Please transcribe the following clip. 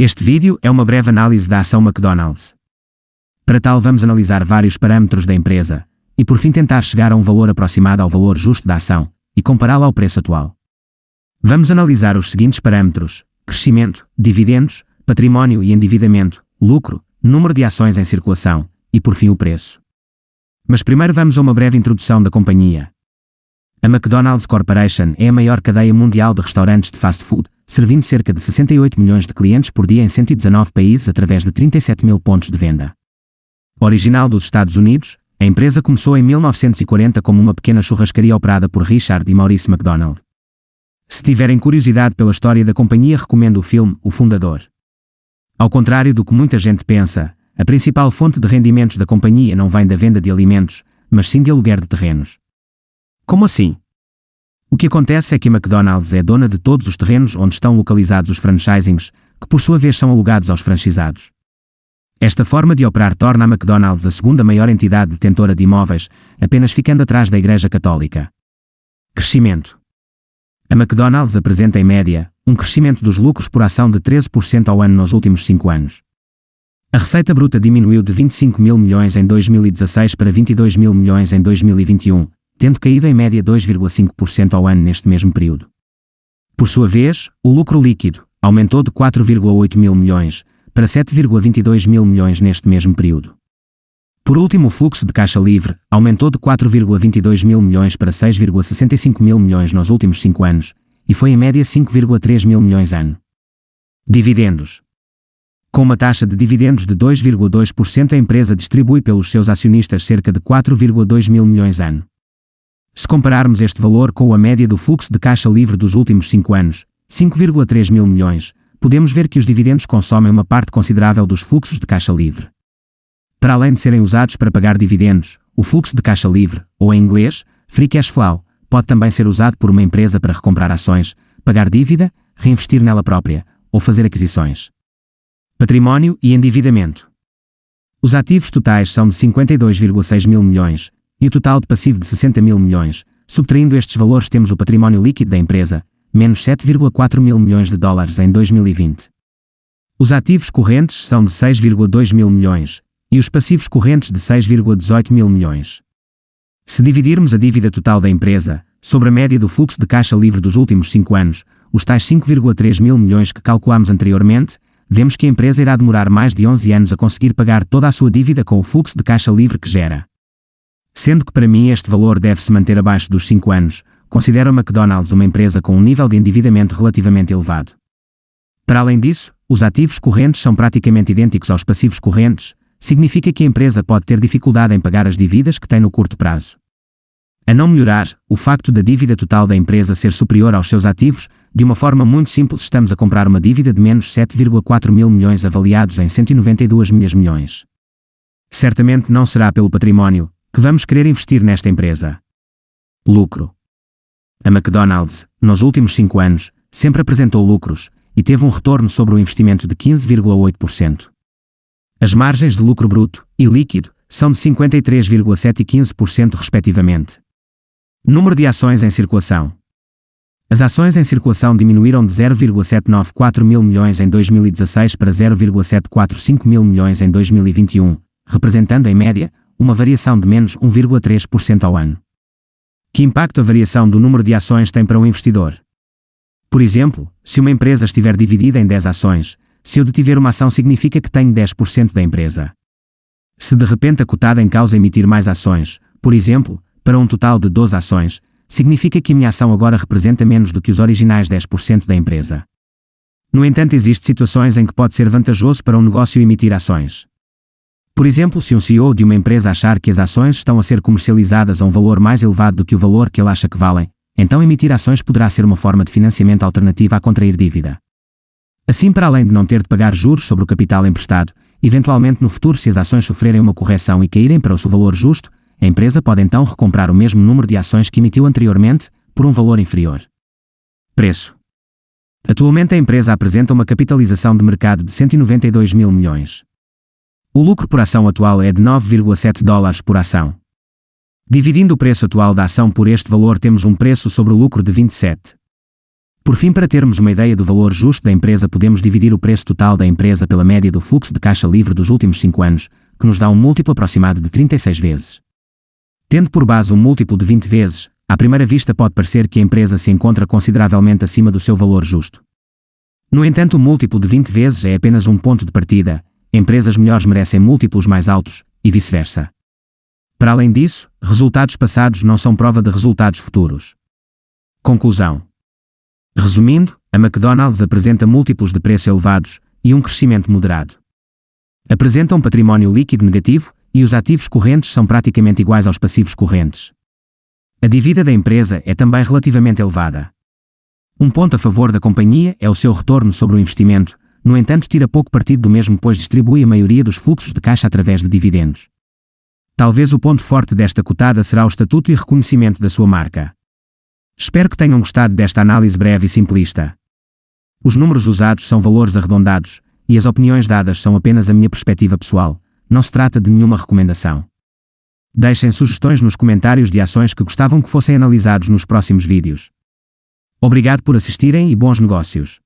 Este vídeo é uma breve análise da ação McDonald's. Para tal, vamos analisar vários parâmetros da empresa e por fim tentar chegar a um valor aproximado ao valor justo da ação e compará-la ao preço atual. Vamos analisar os seguintes parâmetros: crescimento, dividendos, património e endividamento, lucro, número de ações em circulação e por fim o preço. Mas primeiro vamos a uma breve introdução da companhia. A McDonald's Corporation é a maior cadeia mundial de restaurantes de fast food, servindo cerca de 68 milhões de clientes por dia em 119 países através de 37 mil pontos de venda. Original dos Estados Unidos, a empresa começou em 1940 como uma pequena churrascaria operada por Richard e Maurice McDonald. Se tiverem curiosidade pela história da companhia, recomendo o filme O Fundador. Ao contrário do que muita gente pensa, a principal fonte de rendimentos da companhia não vem da venda de alimentos, mas sim de aluguer de terrenos. Como assim? O que acontece é que a McDonald's é dona de todos os terrenos onde estão localizados os franchisings, que por sua vez são alugados aos franchisados. Esta forma de operar torna a McDonald's a segunda maior entidade detentora de imóveis, apenas ficando atrás da Igreja Católica. Crescimento. A McDonald's apresenta em média um crescimento dos lucros por ação de 13% ao ano nos últimos 5 anos. A receita bruta diminuiu de 25 mil milhões em 2016 para 22 mil milhões em 2021, tendo caído em média 2,5% ao ano neste mesmo período. Por sua vez, o lucro líquido aumentou de 4,8 mil milhões para 7,22 mil milhões neste mesmo período. Por último, o fluxo de caixa livre aumentou de 4,22 mil milhões para 6,65 mil milhões nos últimos 5 anos, e foi em média 5,3 mil milhões ano. Dividendos. Com uma taxa de dividendos de 2,2%, a empresa distribui pelos seus acionistas cerca de 4,2 mil milhões ano. Se compararmos este valor com a média do fluxo de caixa livre dos últimos 5 anos, 5,3 mil milhões, podemos ver que os dividendos consomem uma parte considerável dos fluxos de caixa livre. Para além de serem usados para pagar dividendos, o fluxo de caixa livre, ou em inglês, free cash flow, pode também ser usado por uma empresa para recomprar ações, pagar dívida, reinvestir nela própria, ou fazer aquisições. Património e endividamento. Os ativos totais são de 52,6 mil milhões, e o total de passivo de 60 mil milhões. Subtraindo estes valores, temos o património líquido da empresa, menos 7,4 mil milhões de dólares em 2020. Os ativos correntes são de 6,2 mil milhões, e os passivos correntes de 6,18 mil milhões. Se dividirmos a dívida total da empresa sobre a média do fluxo de caixa livre dos últimos 5 anos, os tais 5,3 mil milhões que calculamos anteriormente, vemos que a empresa irá demorar mais de 11 anos a conseguir pagar toda a sua dívida com o fluxo de caixa livre que gera. Sendo que para mim este valor deve-se manter abaixo dos 5 anos, considero a McDonald's uma empresa com um nível de endividamento relativamente elevado. Para além disso, os ativos correntes são praticamente idênticos aos passivos correntes, significa que a empresa pode ter dificuldade em pagar as dívidas que tem no curto prazo. A não melhorar, o facto da dívida total da empresa ser superior aos seus ativos, de uma forma muito simples, estamos a comprar uma dívida de menos 7,4 mil milhões avaliados em 192 milhões. Certamente não será pelo património que vamos querer investir nesta empresa. Lucro. A McDonald's, nos últimos 5 anos, sempre apresentou lucros e teve um retorno sobre o investimento de 15,8%. As margens de lucro bruto e líquido são de 53,7% e 15% respectivamente. Número de ações em circulação. As ações em circulação diminuíram de 0,794 mil milhões em 2016 para 0,745 mil milhões em 2021, representando em média uma variação de menos 1,3% ao ano. Que impacto a variação do número de ações tem para um investidor? Por exemplo, se uma empresa estiver dividida em 10 ações, se eu detiver uma ação significa que tenho 10% da empresa. Se de repente a cotada em causa emitir mais ações, por exemplo, para um total de 12 ações, significa que a minha ação agora representa menos do que os originais 10% da empresa. No entanto, existem situações em que pode ser vantajoso para um negócio emitir ações. Por exemplo, se um CEO de uma empresa achar que as ações estão a ser comercializadas a um valor mais elevado do que o valor que ele acha que valem, então emitir ações poderá ser uma forma de financiamento alternativa a contrair dívida. Assim, para além de não ter de pagar juros sobre o capital emprestado, eventualmente no futuro, se as ações sofrerem uma correção e caírem para o seu valor justo, a empresa pode então recomprar o mesmo número de ações que emitiu anteriormente, por um valor inferior. Preço. Atualmente a empresa apresenta uma capitalização de mercado de 192 mil milhões. O lucro por ação atual é de 9,7 dólares por ação. Dividindo o preço atual da ação por este valor, temos um preço sobre o lucro de 27. Por fim, para termos uma ideia do valor justo da empresa, podemos dividir o preço total da empresa pela média do fluxo de caixa livre dos últimos 5 anos, que nos dá um múltiplo aproximado de 36 vezes. Tendo por base um múltiplo de 20 vezes, à primeira vista pode parecer que a empresa se encontra consideravelmente acima do seu valor justo. No entanto, o múltiplo de 20 vezes é apenas um ponto de partida. Empresas melhores merecem múltiplos mais altos, e vice-versa. Para além disso, resultados passados não são prova de resultados futuros. Conclusão. Resumindo, a McDonald's apresenta múltiplos de preço elevados e um crescimento moderado. Apresenta um património líquido negativo e os ativos correntes são praticamente iguais aos passivos correntes. A dívida da empresa é também relativamente elevada. Um ponto a favor da companhia é o seu retorno sobre o investimento, no entanto tira pouco partido do mesmo pois distribui a maioria dos fluxos de caixa através de dividendos. Talvez o ponto forte desta cotada será o estatuto e reconhecimento da sua marca. Espero que tenham gostado desta análise breve e simplista. Os números usados são valores arredondados, e as opiniões dadas são apenas a minha perspectiva pessoal, não se trata de nenhuma recomendação. Deixem sugestões nos comentários de ações que gostavam que fossem analisados nos próximos vídeos. Obrigado por assistirem e bons negócios.